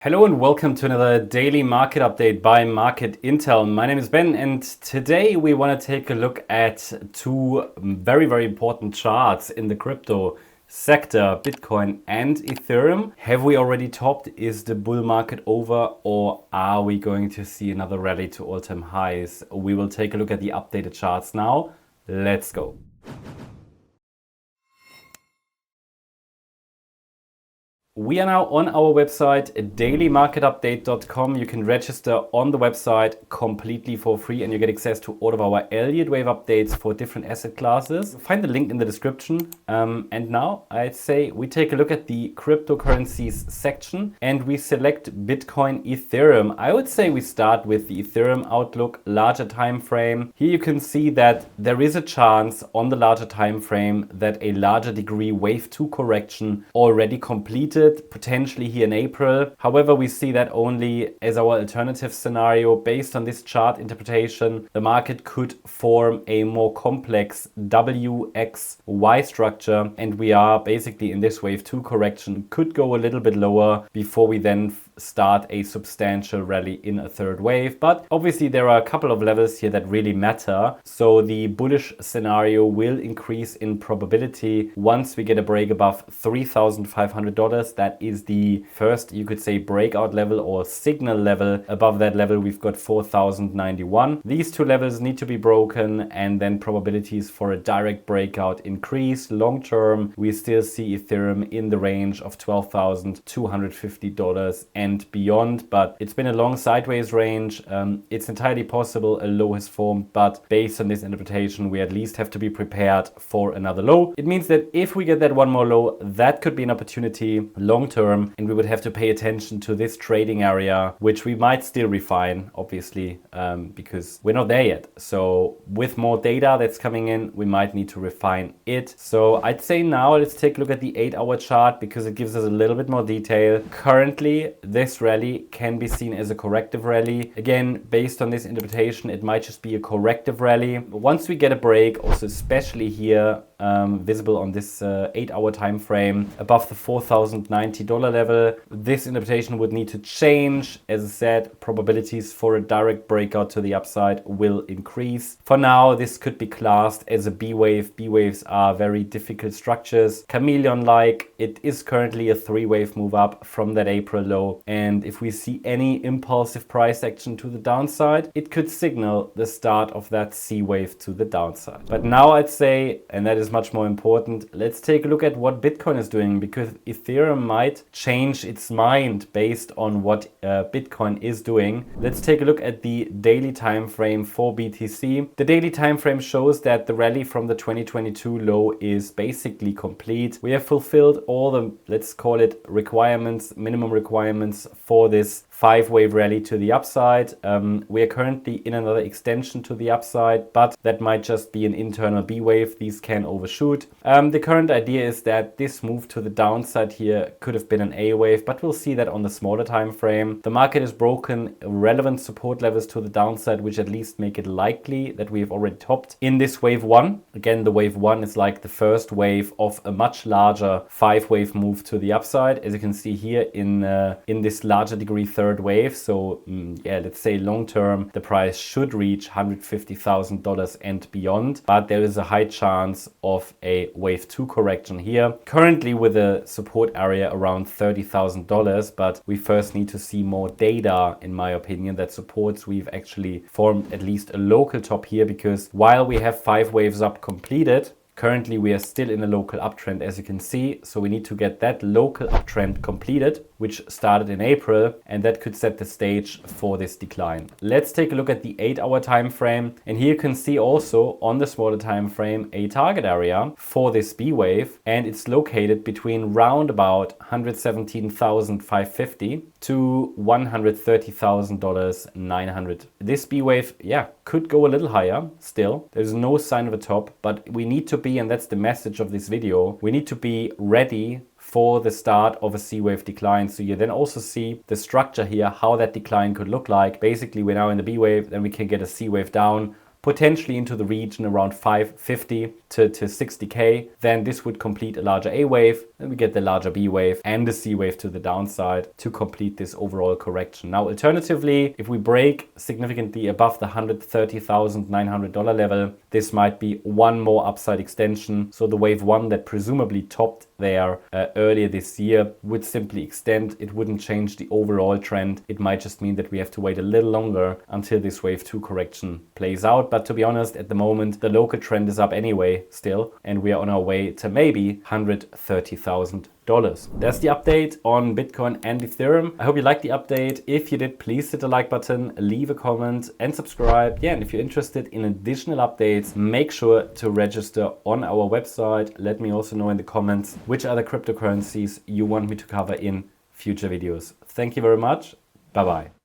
Hello and welcome to another daily market update by Market Intel. My name is Ben and today we want to take a look at two very important charts in the crypto sector, Bitcoin and Ethereum. Have we already topped? Is the bull market over, or are we going to see another rally to all-time highs? We will take a look at the updated charts now. Let's go. We are now on our website, dailymarketupdate.com. You can register on the website completely for free and you get access to all of our Elliott wave updates for different asset classes. Find the link in the description. And now I'd say we take a look at the cryptocurrencies section and we select Bitcoin Ethereum. I would say we start with the Ethereum outlook, larger time frame. Here you can see that there is a chance on the larger time frame that a larger degree wave 2 correction already completed, potentially here in April. However, we see that only as our alternative scenario. Based on this chart interpretation, the market could form a more complex WXY structure, and we are basically in this wave 2 correction, could go a little bit lower before we then start a substantial rally in a third wave. But obviously there are a couple of levels here that really matter. So the bullish scenario will increase in probability once we get a break above $3,500. That is the first, you could say, breakout level or signal level. Above that level we've got 4,091. These two levels need to be broken and then probabilities for a direct breakout increase. Long term we still see Ethereum in the range of $12,250 and beyond, but it's been a long sideways range. It's entirely possible a low has formed, but based on this interpretation we at least have to be prepared for another low. It means that if we get that one more low, that could be an opportunity long term, and we would have to pay attention to this trading area, which we might still refine, obviously, because we're not there yet. So with more data that's coming in, we might need to refine it. So I'd say now let's take a look at the 8-hour chart because it gives us a little bit more detail. Currently this rally can be seen as a corrective rally. Again, based on this interpretation, it might just be a corrective rally. Once we get a break, also especially here visible on this 8-hour time frame above the $4,090 level, this interpretation would need to change. As I said, probabilities for a direct breakout to the upside will increase. For now, this could be classed as a B wave. B waves are very difficult structures, chameleon-like. It is currently a 3-wave move up from that April low, and if we see any impulsive price action to the downside, it could signal the start of that C wave to the downside. But now I'd say, and that is much more important, let's take a look at what Bitcoin is doing, because Ethereum might change its mind based on what Bitcoin is doing. Let's take a look at the daily time frame for BTC. The daily time frame shows that the rally from the 2022 low is basically complete. We have fulfilled all the, let's call it, requirements, minimum requirements for this 5-wave rally to the upside. We are currently in another extension to the upside, but that might just be an internal B wave. These can overshoot. The current idea is that this move to the downside here could have been an A wave, but we'll see that on the smaller time frame. The market has broken relevant support levels to the downside, which at least make it likely that we have already topped in this wave 1. Again, the wave 1 is like the first wave of a much larger 5-wave move to the upside, as you can see here in this larger degree third wave. So yeah, let's say long term the price should reach $150,000 and beyond, but there is a high chance of a wave 2 correction here, currently with a support area around $30,000. But we first need to see more data, in my opinion, that supports we've actually formed at least a local top here, because while we have 5 waves up completed, currently we are still in a local uptrend, as you can see. So we need to get that local uptrend completed, which started in April, and that could set the stage for this decline. Let's take a look at the 8-hour time frame, and here you can see also on the smaller time frame a target area for this B wave, and it's located between round about $117,550 to $130,900. This B wave, yeah, could go a little higher still. There's no sign of a top, but we need to be, and that's the message of this video, we need to be ready for the start of a C wave decline. So you then also see the structure here, how that decline could look like. Basically, we're now in the B wave, then we can get a C wave down, potentially into the region around 550 to 60k, then this would complete a larger A wave, then we get the larger B wave and the C wave to the downside to complete this overall correction. Now, alternatively, if we break significantly above the $130,900 level, this might be one more upside extension. So the wave one that presumably topped there earlier this year would simply extend. It wouldn't change the overall trend. It might just mean that we have to wait a little longer until this wave two correction plays out. But to be honest, at the moment, the local trend is up anyway still, and we are on our way to maybe $130,000. That's the update on Bitcoin and Ethereum. I hope you liked the update. If you did, please hit the like button, leave a comment and subscribe. Yeah, and if you're interested in additional updates, make sure to register on our website. Let me also know in the comments which other cryptocurrencies you want me to cover in future videos. Thank you very much. Bye-bye.